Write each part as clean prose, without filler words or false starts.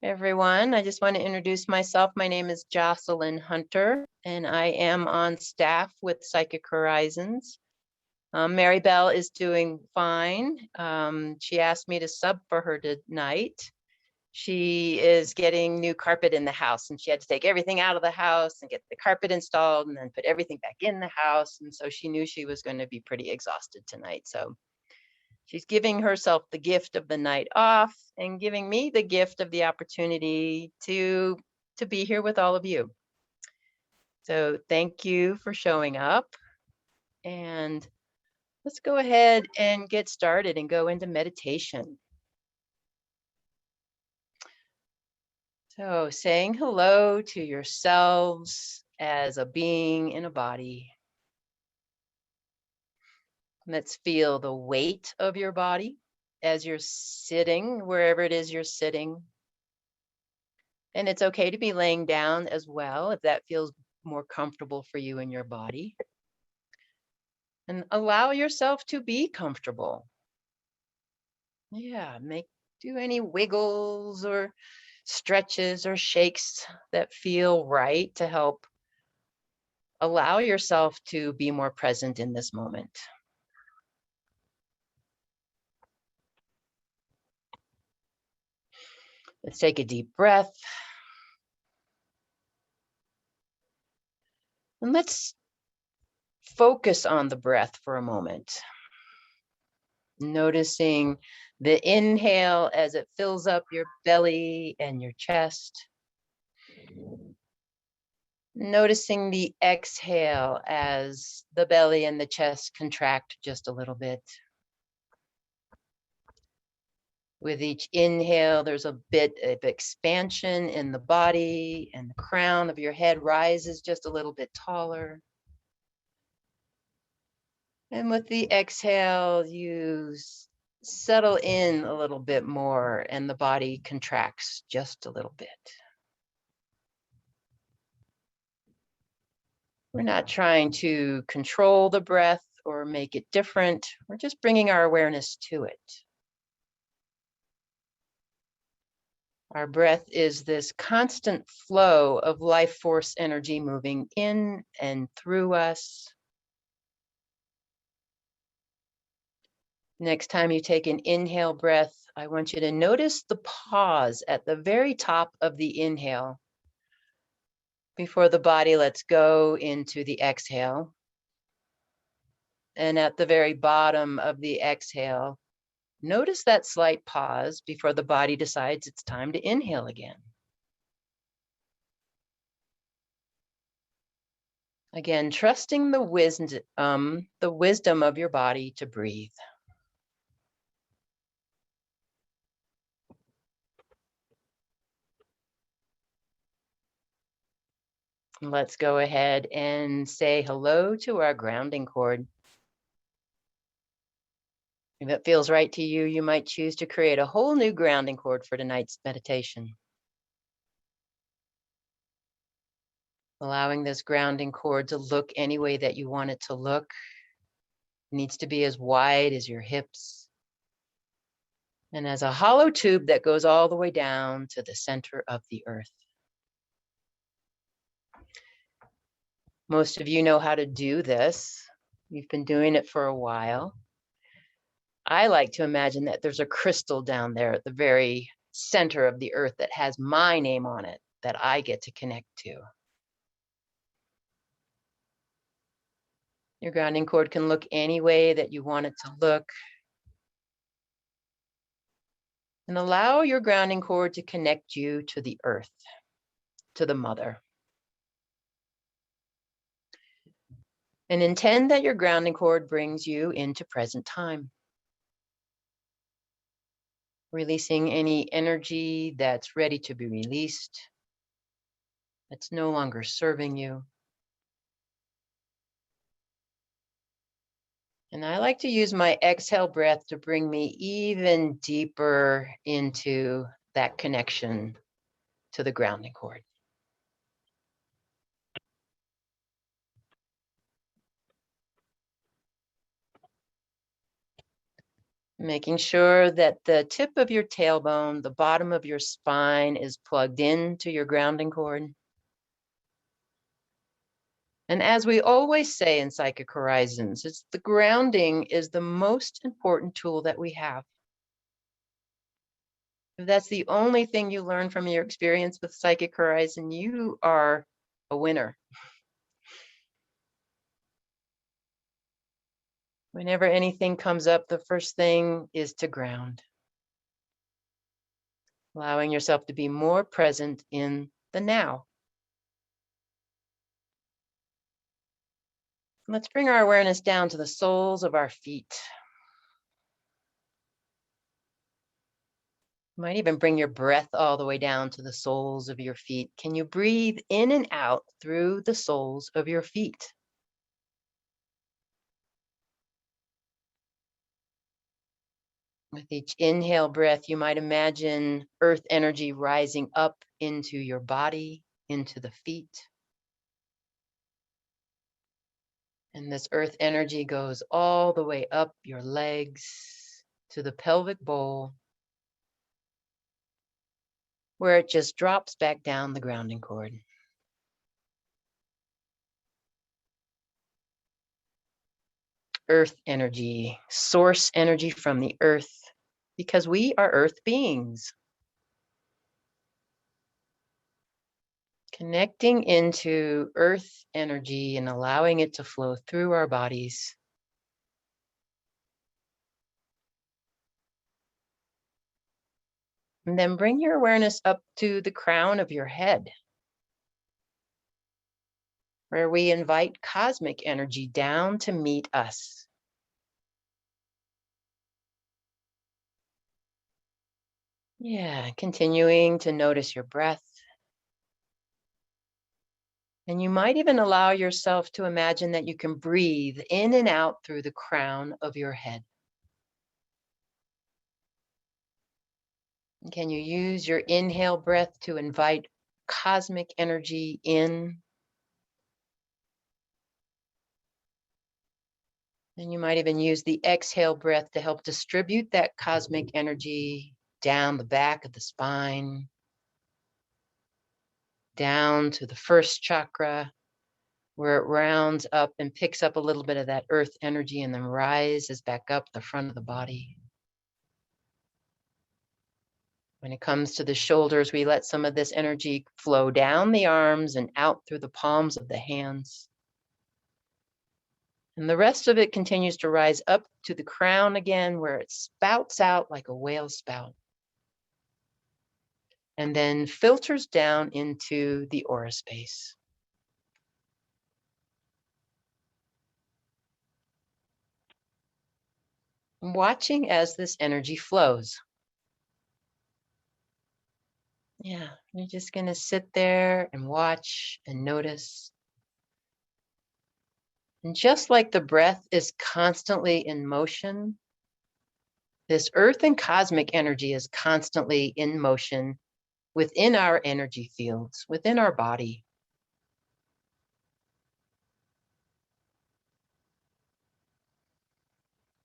Everyone, I just want to introduce myself. My name is Jocelyn Hunter, and I am on staff with Psychic Horizons. Mary Bell is doing fine. She asked me to sub for her tonight. She is getting new carpet in the house, and she had to take everything out of the house and get the carpet installed and then put everything back in the house. And so she knew she was going to be pretty exhausted tonight. So she's giving herself the gift of the night off and giving me the gift of the opportunity to be here with all of you. So thank you for showing up. And let's go ahead and get started and go into meditation. So saying hello to yourselves as a being in a body. Let's feel the weight of your body as you're sitting, wherever it is you're sitting. And it's okay to be laying down as well if that feels more comfortable for you in your body. And allow yourself to be comfortable. Yeah, do any wiggles or stretches or shakes that feel right to help allow yourself to be more present in this moment. Let's take a deep breath. And let's focus on the breath for a moment. Noticing the inhale as it fills up your belly and your chest. Noticing the exhale as the belly and the chest contract just a little bit. With each inhale, there's a bit of expansion in the body, and the crown of your head rises just a little bit taller. And with the exhale, you settle in a little bit more, and the body contracts just a little bit. We're not trying to control the breath or make it different. We're just bringing our awareness to it. Our breath is this constant flow of life force energy moving in and through us. Next time you take an inhale breath, I want you to notice the pause at the very top of the inhale before the body lets go into the exhale. And at the very bottom of the exhale, notice that slight pause before the body decides it's time to inhale again. Again, trusting the wisdom of your body to breathe. Let's go ahead and say hello to our grounding cord. If it feels right to you, you might choose to create a whole new grounding cord for tonight's meditation. Allowing this grounding cord to look any way that you want it to look. It needs to be as wide as your hips. And as a hollow tube that goes all the way down to the center of the earth. Most of you know how to do this. You've been doing it for a while. I like to imagine that there's a crystal down there at the very center of the earth that has my name on it that I get to connect to. Your grounding cord can look any way that you want it to look. And allow your grounding cord to connect you to the earth, to the mother. And intend that your grounding cord brings you into present time. Releasing any energy that's ready to be released, that's no longer serving you. And I like to use my exhale breath to bring me even deeper into that connection to the grounding cord. Making sure that the tip of your tailbone, the bottom of your spine is plugged into your grounding cord. And as we always say in Psychic Horizons, it's the grounding is the most important tool that we have. If that's the only thing you learn from your experience with Psychic Horizon, you are a winner. Whenever anything comes up, the first thing is to ground. Allowing yourself to be more present in the now. Let's bring our awareness down to the soles of our feet. You might even bring your breath all the way down to the soles of your feet. Can you breathe in and out through the soles of your feet? With each inhale breath, you might imagine earth energy rising up into your body, into the feet. And this earth energy goes all the way up your legs to the pelvic bowl, where it just drops back down the grounding cord. Earth energy, source energy from the earth, because we are earth beings. Connecting into earth energy and allowing it to flow through our bodies. And then bring your awareness up to the crown of your head, where we invite cosmic energy down to meet us. Yeah, continuing to notice your breath. And you might even allow yourself to imagine that you can breathe in and out through the crown of your head. And can you use your inhale breath to invite cosmic energy in? And you might even use the exhale breath to help distribute that cosmic energy down the back of the spine, down to the first chakra, where it rounds up and picks up a little bit of that earth energy and then rises back up the front of the body. When it comes to the shoulders, we let some of this energy flow down the arms and out through the palms of the hands. And the rest of it continues to rise up to the crown again, where it spouts out like a whale spout. And then filters down into the aura space. Watching as this energy flows. Yeah, you're just going to sit there and watch and notice. And just like the breath is constantly in motion, this earth and cosmic energy is constantly in motion within our energy fields, within our body.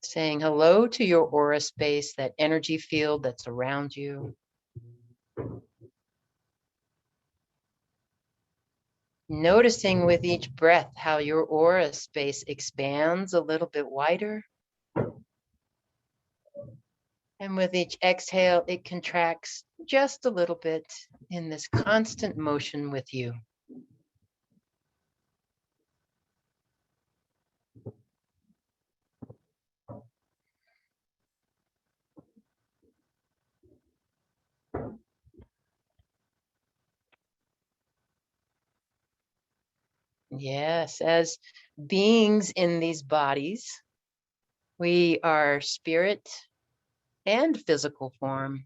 Saying hello to your aura space, that energy field that's around you. Noticing with each breath how your aura space expands a little bit wider. And with each exhale, it contracts just a little bit in this constant motion with you. Yes, as beings in these bodies, we are spirit and physical form.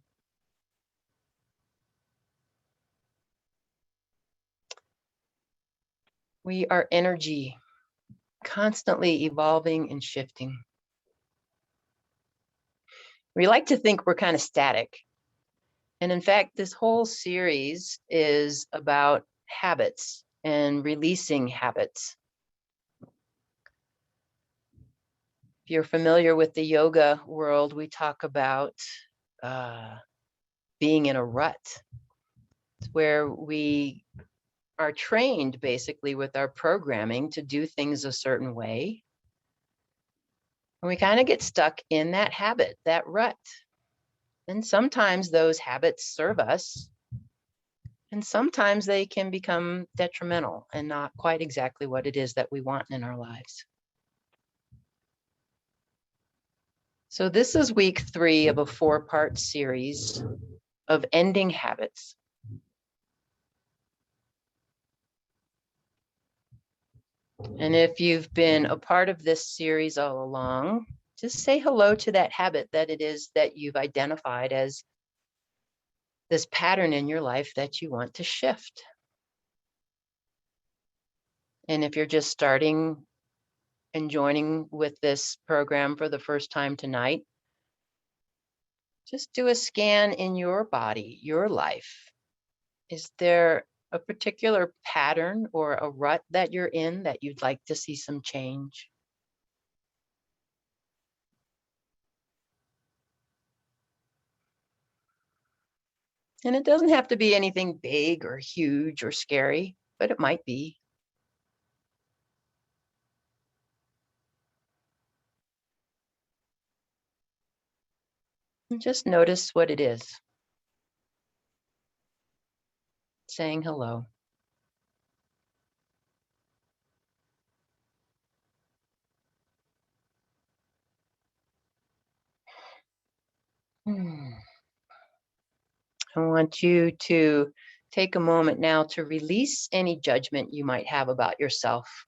We are energy, constantly evolving and shifting. We like to think we're kind of static. And in fact, this whole series is about habits and releasing habits. If you're familiar with the yoga world, we talk about being in a rut. It's where we are trained basically with our programming to do things a certain way. And we kind of get stuck in that habit, that rut. And sometimes those habits serve us, and sometimes they can become detrimental and not quite exactly what it is that we want in our lives. So this is week 3 of a 4-part series of ending habits. And if you've been a part of this series all along, just say hello to that habit that it is that you've identified as this pattern in your life that you want to shift. And if you're just starting and joining with this program for the first time tonight, just do a scan in your body, your life. Is there a particular pattern or a rut that you're in that you'd like to see some change? And it doesn't have to be anything big or huge or scary, but it might be. And just notice what it is. Saying hello. I want you to take a moment now to release any judgment you might have about yourself,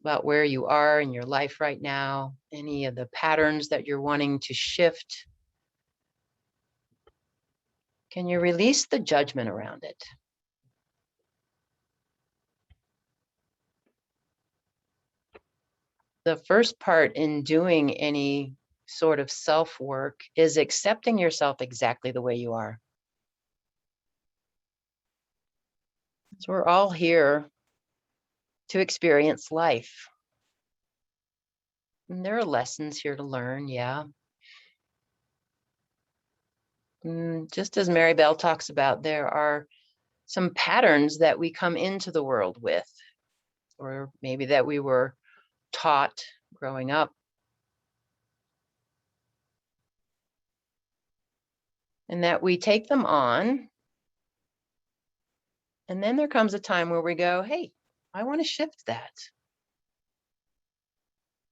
about where you are in your life right now, any of the patterns that you're wanting to shift. Can you release the judgment around it? The first part in doing any sort of self-work is accepting yourself exactly the way you are. So we're all here to experience life. And there are lessons here to learn, yeah. Just as Mary Bell talks about, there are some patterns that we come into the world with, or maybe that we were taught growing up. And that we take them on. And then there comes a time where we go, hey, I want to shift that.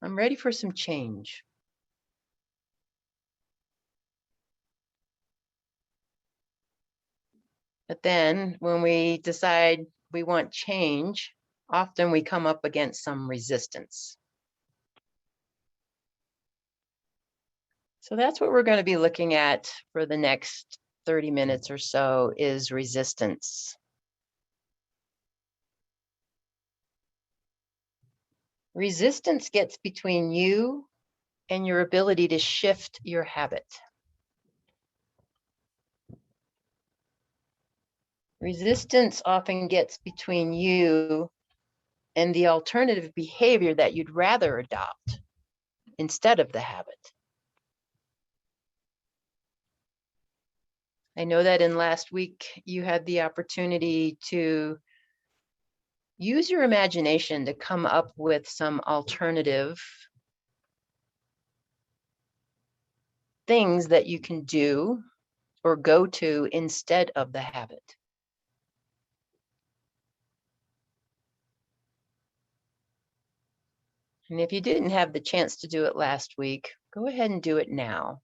I'm ready for some change. But then when we decide we want change, often we come up against some resistance. So that's what we're going to be looking at for the next 30 minutes or so is resistance. Resistance gets between you and your ability to shift your habit. Resistance often gets between you and the alternative behavior that you'd rather adopt instead of the habit. I know that in last week, you had the opportunity to use your imagination to come up with some alternative things that you can do or go to instead of the habit. And if you didn't have the chance to do it last week, go ahead and do it now.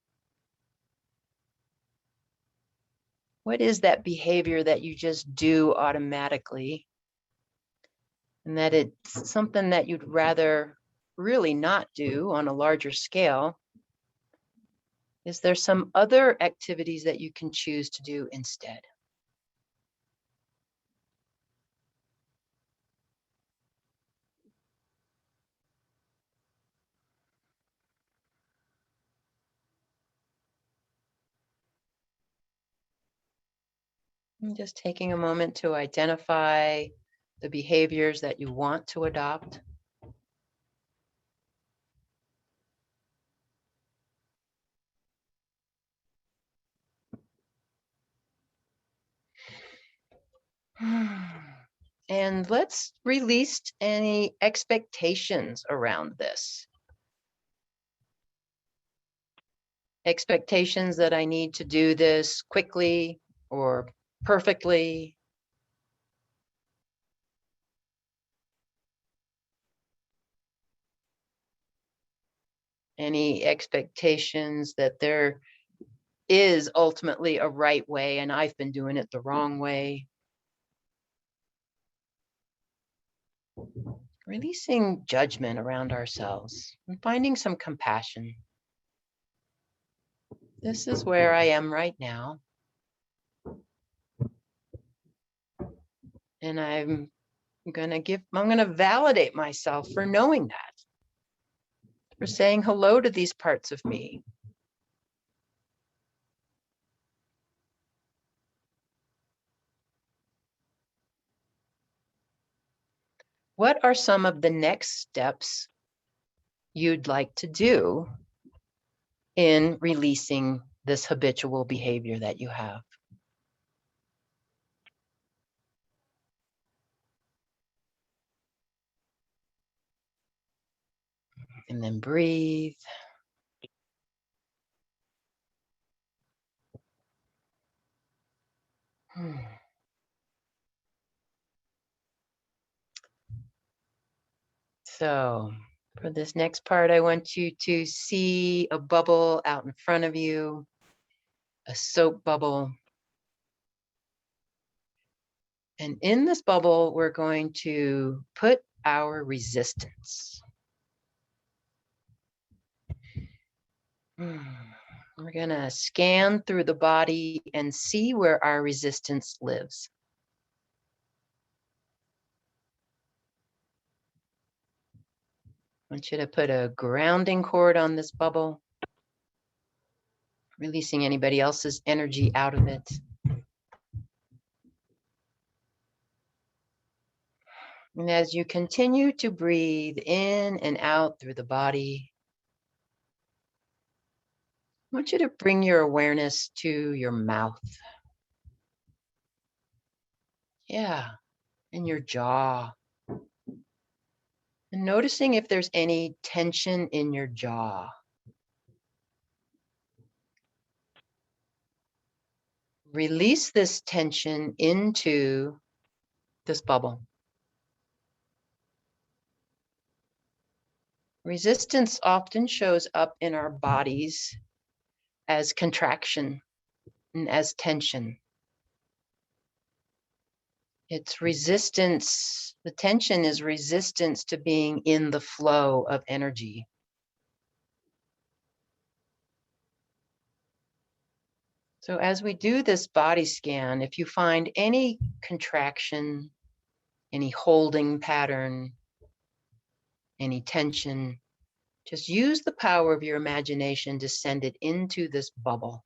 What is that behavior that you just do automatically? And that it's something that you'd rather really not do on a larger scale? Is there some other activities that you can choose to do instead? And just taking a moment to identify the behaviors that you want to adopt. And let's release any expectations around this. Expectations that I need to do this quickly or perfectly. Any expectations that there is ultimately a right way and I've been doing it the wrong way. Releasing judgment around ourselves and finding some compassion. This is where I am right now. And I'm gonna validate myself for knowing that, for saying hello to these parts of me. What are some of the next steps you'd like to do in releasing this habitual behavior that you have? And then breathe. So for this next part, I want you to see a bubble out in front of you, a soap bubble. And in this bubble, we're going to put our resistance. We're going to scan through the body and see where our resistance lives. I want you to put a grounding cord on this bubble, releasing anybody else's energy out of it. And as you continue to breathe in and out through the body, I want you to bring your awareness to your mouth. Yeah, and your jaw. And noticing if there's any tension in your jaw. Release this tension into this bubble. Resistance often shows up in our bodies as contraction and as tension. It's resistance, the tension is resistance to being in the flow of energy. So as we do this body scan, if you find any contraction, any holding pattern, any tension, just use the power of your imagination to send it into this bubble.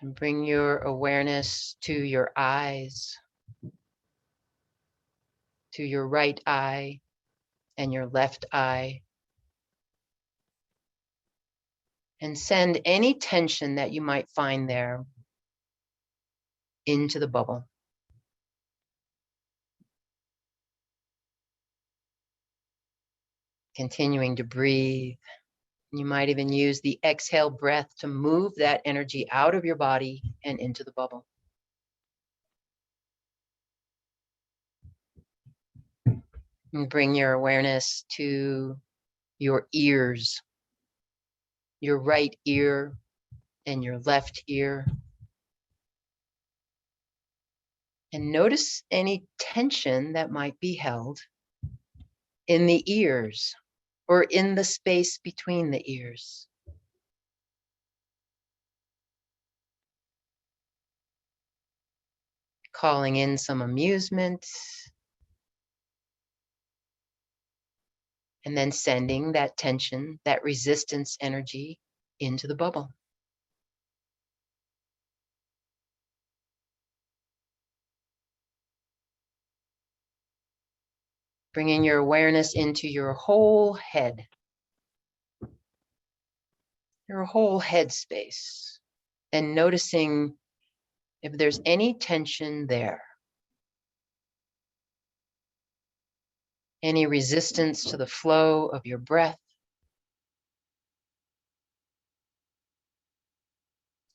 And bring your awareness to your eyes, to your right eye and your left eye. And send any tension that you might find there into the bubble. Continuing to breathe. You might even use the exhale breath to move that energy out of your body and into the bubble. And bring your awareness to your ears, your right ear and your left ear. And notice any tension that might be held in the ears or in the space between the ears. Calling in some amusement. And then sending that tension, that resistance energy into the bubble. Bringing your awareness into your whole head. your whole head space and noticing if there's any tension there, any resistance to the flow of your breath.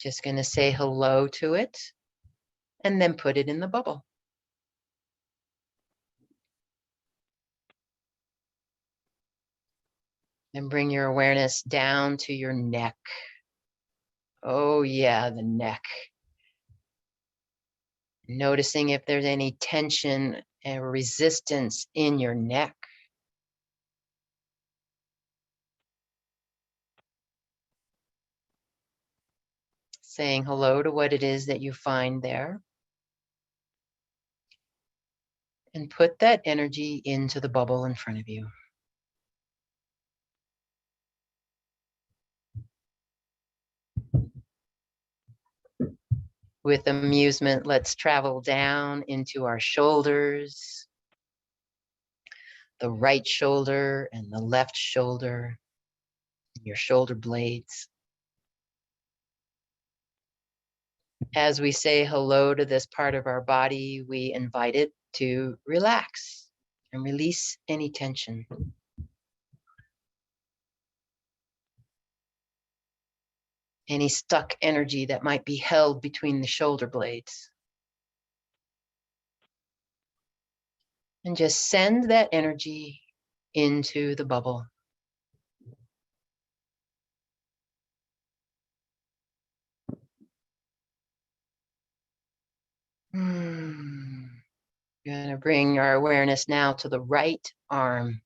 Just going to say hello to it and then put it in the bubble. And bring your awareness down to your neck. Oh yeah, the neck. Noticing if there's any tension and resistance in your neck. Saying hello to what it is that you find there. And put that energy into the bubble in front of you. With amusement, let's travel down into our shoulders, the right shoulder and the left shoulder, your shoulder blades. As we say hello to this part of our body, we invite it to relax and release any tension. Any stuck energy that might be held between the shoulder blades. And just send that energy into the bubble. We're going to bring our awareness now to the right arm.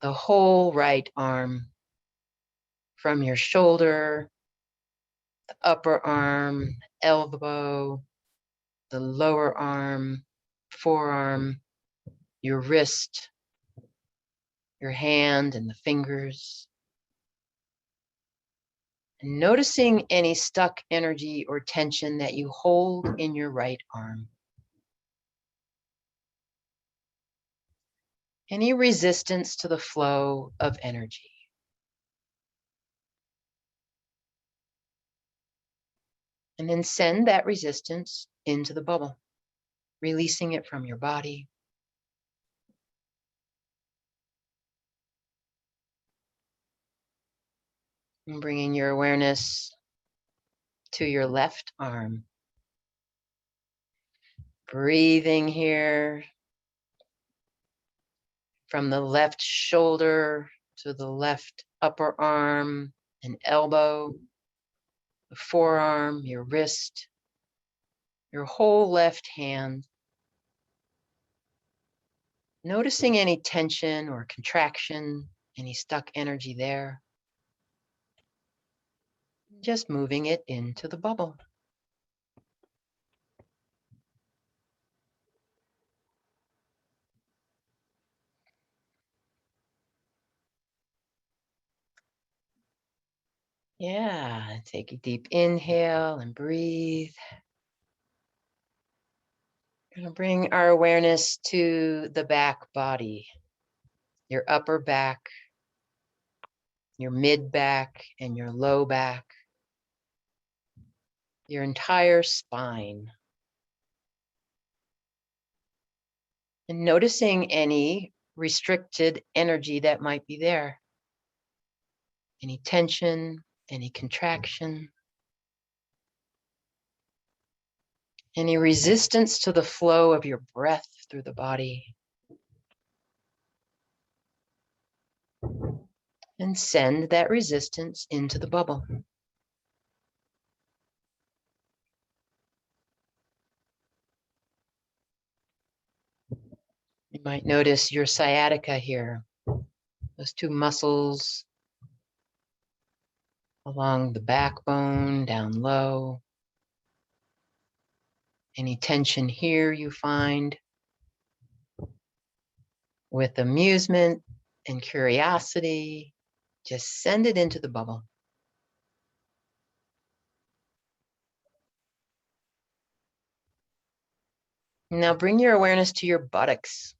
The whole right arm. From your shoulder, the upper arm, elbow, the lower arm, forearm, your wrist, your hand and the fingers. And noticing any stuck energy or tension that you hold in your right arm. Any resistance to the flow of energy. And then send that resistance into the bubble, releasing it from your body. And bringing your awareness to your left arm. Breathing here from the left shoulder to the left upper arm and elbow, the forearm, your wrist, your whole left hand. Noticing any tension or contraction, any stuck energy there. Just moving it into the bubble. Yeah, take a deep inhale and breathe. We're going to bring our awareness to the back body, your upper back, your mid back, and your low back, your entire spine. And noticing any restricted energy that might be there. Any tension, any contraction, any resistance to the flow of your breath through the body. And send that resistance into the bubble. You might notice your sciatica here, those two muscles along the backbone, down low. Any tension here you find. With amusement and curiosity, just send it into the bubble. Now bring your awareness to your buttocks,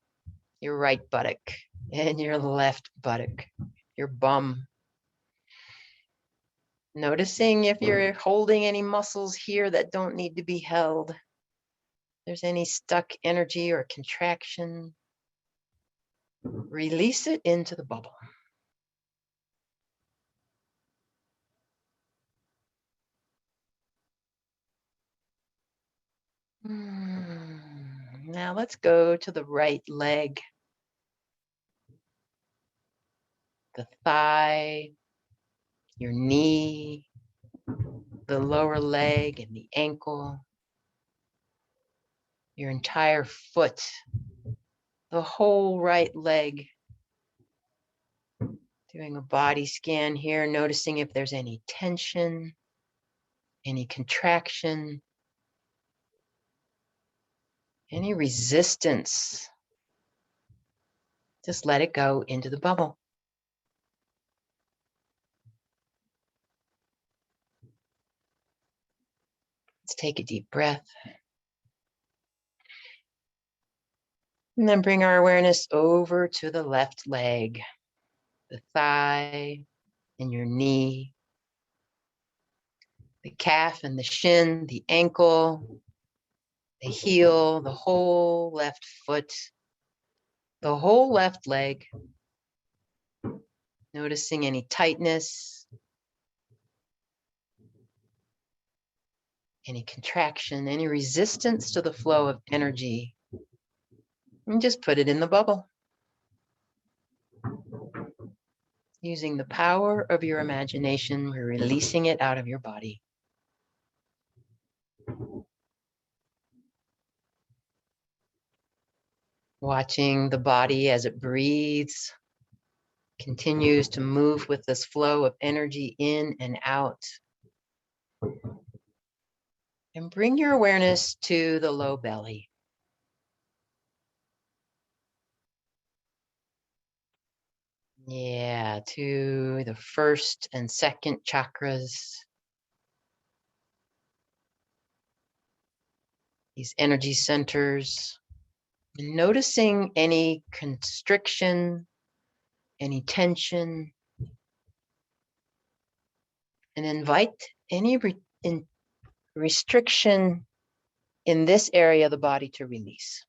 your right buttock and your left buttock, your bum. Noticing if you're holding any muscles here that don't need to be held. If there's any stuck energy or contraction, release it into the bubble. Now let's go to the right leg, the thigh, your knee, the lower leg and the ankle, your entire foot, the whole right leg. Doing a body scan here, noticing if there's any tension, any contraction, any resistance. Just let it go into the bubble. Let's take a deep breath. And then bring our awareness over to the left leg, the thigh and your knee, the calf and the shin, the ankle, the heel, the whole left foot, the whole left leg. Noticing any tightness, any contraction, any resistance to the flow of energy. And just put it in the bubble. Using the power of your imagination, we're releasing it out of your body. Watching the body as it breathes, continues to move with this flow of energy in and out. And bring your awareness to the low belly. Yeah, to the first and second chakras. These energy centers. And noticing any constriction, any tension. And invite any restriction in this area of the body to release.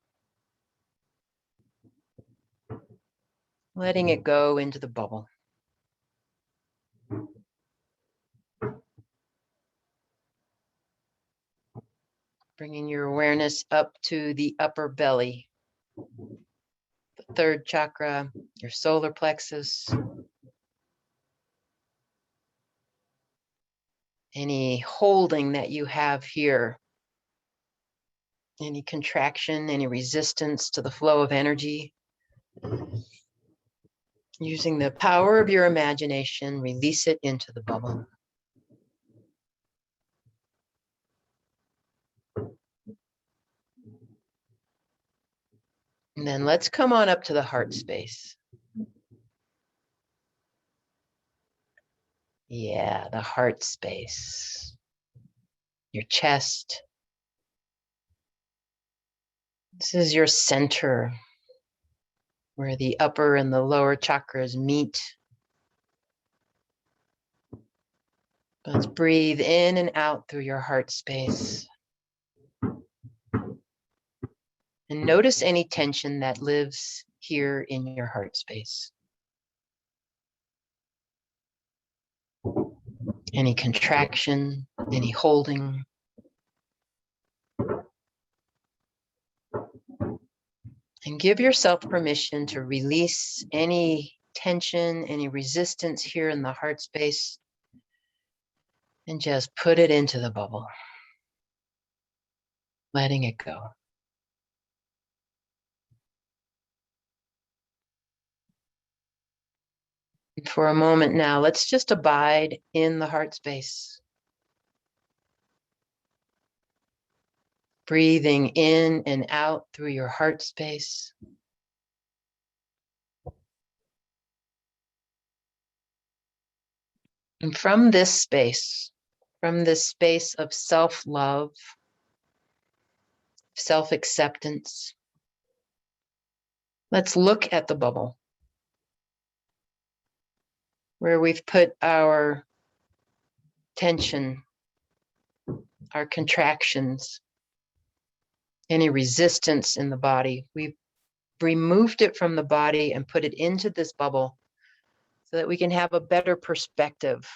Letting it go into the bubble. Bringing your awareness up to the upper belly, the third chakra, your solar plexus. Any holding that you have here, any contraction, any resistance to the flow of energy. Using the power of your imagination, release it into the bubble. And then let's come on up to the heart space. Yeah, the heart space. Your chest. This is your center, where the upper and the lower chakras meet. Let's breathe in and out through your heart space. And notice any tension that lives here in your heart space. Any contraction, any holding. And give yourself permission to release any tension, any resistance here in the heart space. And just put it into the bubble. Letting it go. And for a moment now, let's just abide in the heart space. Breathing in and out through your heart space. And from this space of self-love, self-acceptance, let's look at the bubble where we've put our tension, our contractions, any resistance in the body. We've removed it from the body and put it into this bubble so that we can have a better perspective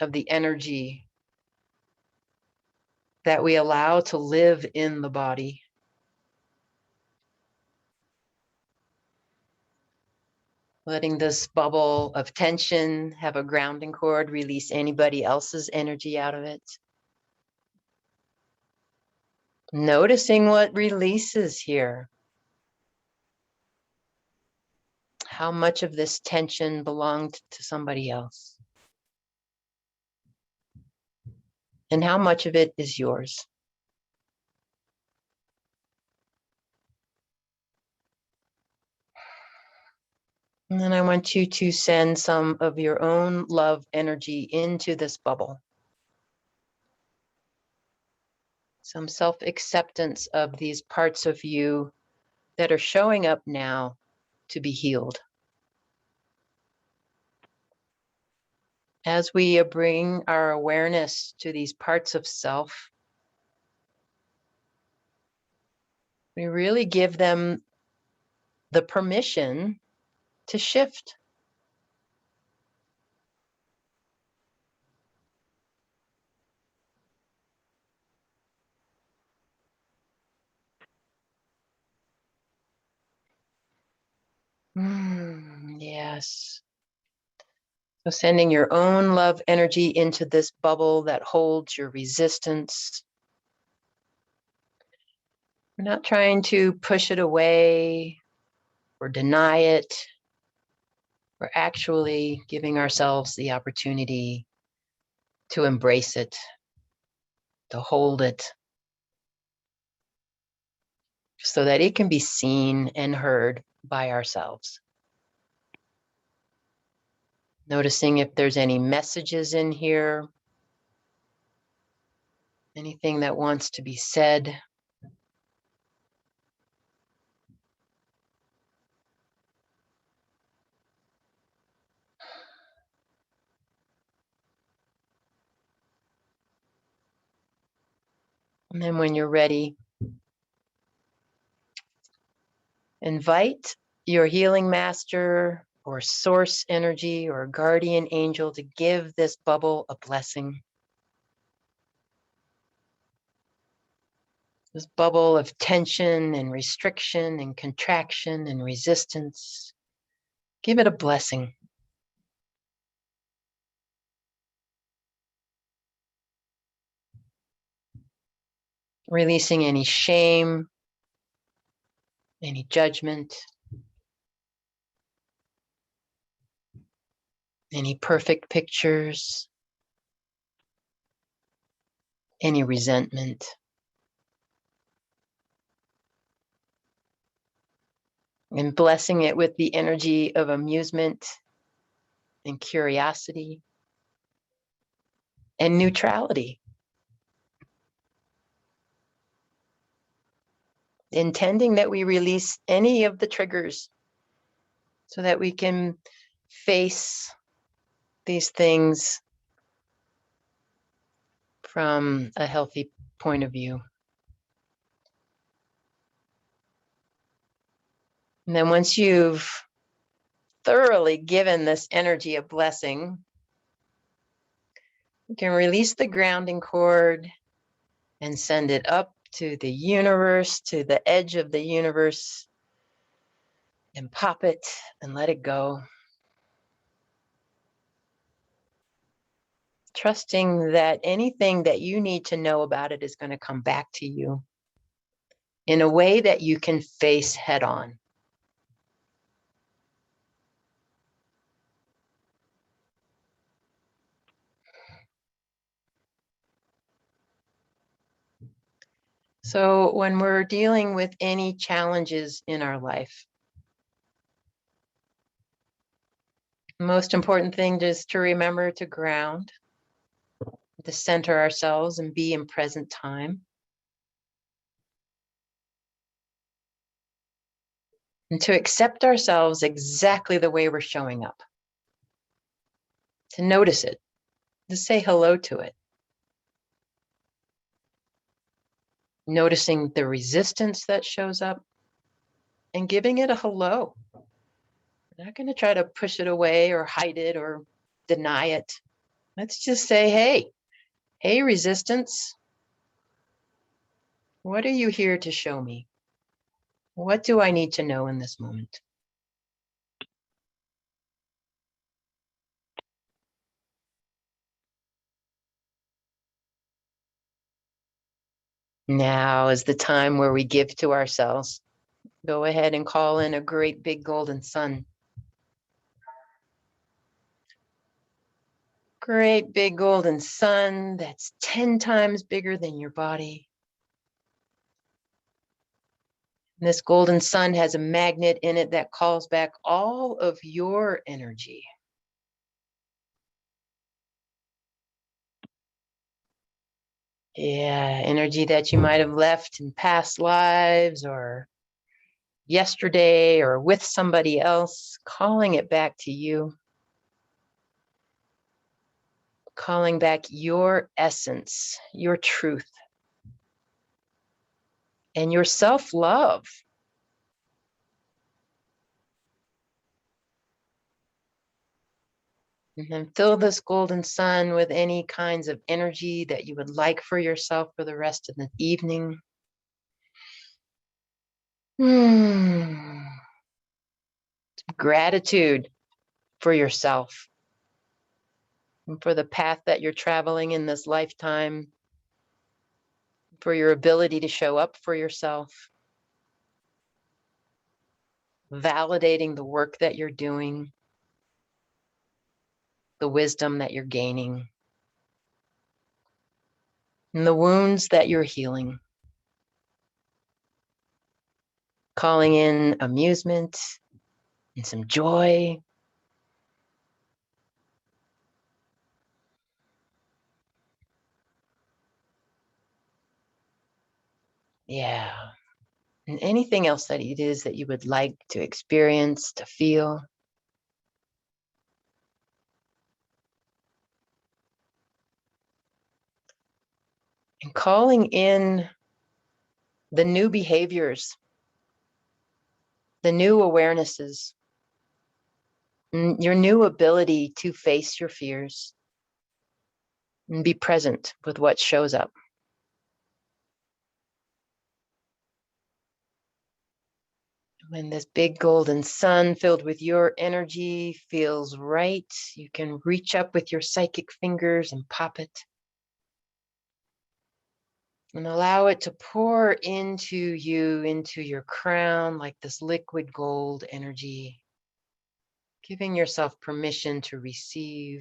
of the energy that we allow to live in the body. Letting this bubble of tension have a grounding cord, release anybody else's energy out of it. Noticing what releases here. How much of this tension belonged to somebody else? And how much of it is yours? And then I want you to send some of your own love energy into this bubble. Some self-acceptance of these parts of you that are showing up now to be healed. As we bring our awareness to these parts of self, we really give them the permission to shift. Yes. So sending your own love energy into this bubble that holds your resistance. We're not trying to push it away or deny it. We're actually giving ourselves the opportunity to embrace it, to hold it, so that it can be seen and heard by ourselves. Noticing if there's any messages in here, anything that wants to be said. And then when you're ready, invite your healing master or source energy or guardian angel to give this bubble a blessing. This bubble of tension and restriction and contraction and resistance. Give it a blessing. Releasing any shame, any judgment, any perfect pictures, any resentment. And blessing it with the energy of amusement and curiosity and neutrality. Intending that we release any of the triggers so that we can face these things from a healthy point of view. And then once you've thoroughly given this energy a blessing, you can release the grounding cord and send it up to the universe, to the edge of the universe, and pop it and let it go. Trusting that anything that you need to know about it is going to come back to you in a way that you can face head on. So when we're dealing with any challenges in our life, the most important thing is to remember to ground, to center ourselves and be in present time. And to accept ourselves exactly the way we're showing up. To notice it. Just say hello to it. Noticing the resistance that shows up and giving it a hello. We're not going to try to push it away or hide it or deny it. Let's just say, hey, resistance. What are you here to show me? What do I need to know in this moment? Now is the time where we give to ourselves. Go ahead and call in a great big golden sun. Great big golden sun that's 10 times bigger than your body. And this golden sun has a magnet in it that calls back all of your energy. Yeah, energy that you might have left in past lives or yesterday or with somebody else, calling it back to you. Calling back your essence, your truth, and your self-love. And then fill this golden sun with any kinds of energy that you would like for yourself for the rest of the evening. Gratitude for yourself and for the path that you're traveling in this lifetime, for your ability to show up for yourself, validating the work that you're doing, the wisdom that you're gaining, and the wounds that you're healing. Calling in amusement and some joy. Yeah. And anything else that it is that you would like to experience, to feel. And calling in the new behaviors, the new awarenesses, your new ability to face your fears and be present with what shows up. When this big golden sun filled with your energy feels right, you can reach up with your psychic fingers and pop it. And allow it to pour into you, into your crown, like this liquid gold energy, giving yourself permission to receive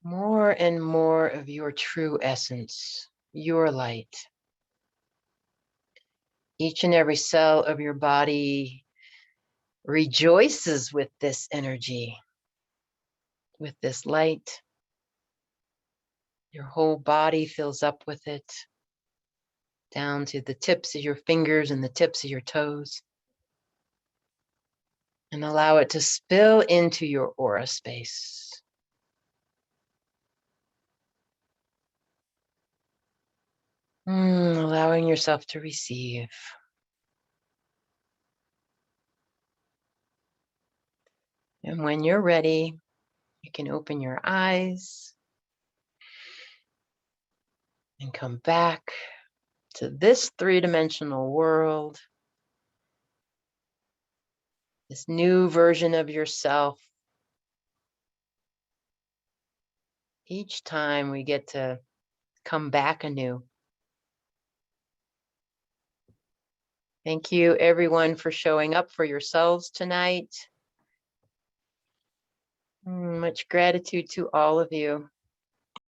more and more of your true essence, your light. Each and every cell of your body rejoices with this energy, with this light. Your whole body fills up with it, down to the tips of your fingers and the tips of your toes. And allow it to spill into your aura space. Allowing yourself to receive. And when you're ready, you can open your eyes and come back to this three-dimensional world, this new version of yourself. Each time we get to come back anew. Thank you, everyone, for showing up for yourselves tonight. Much gratitude to all of you.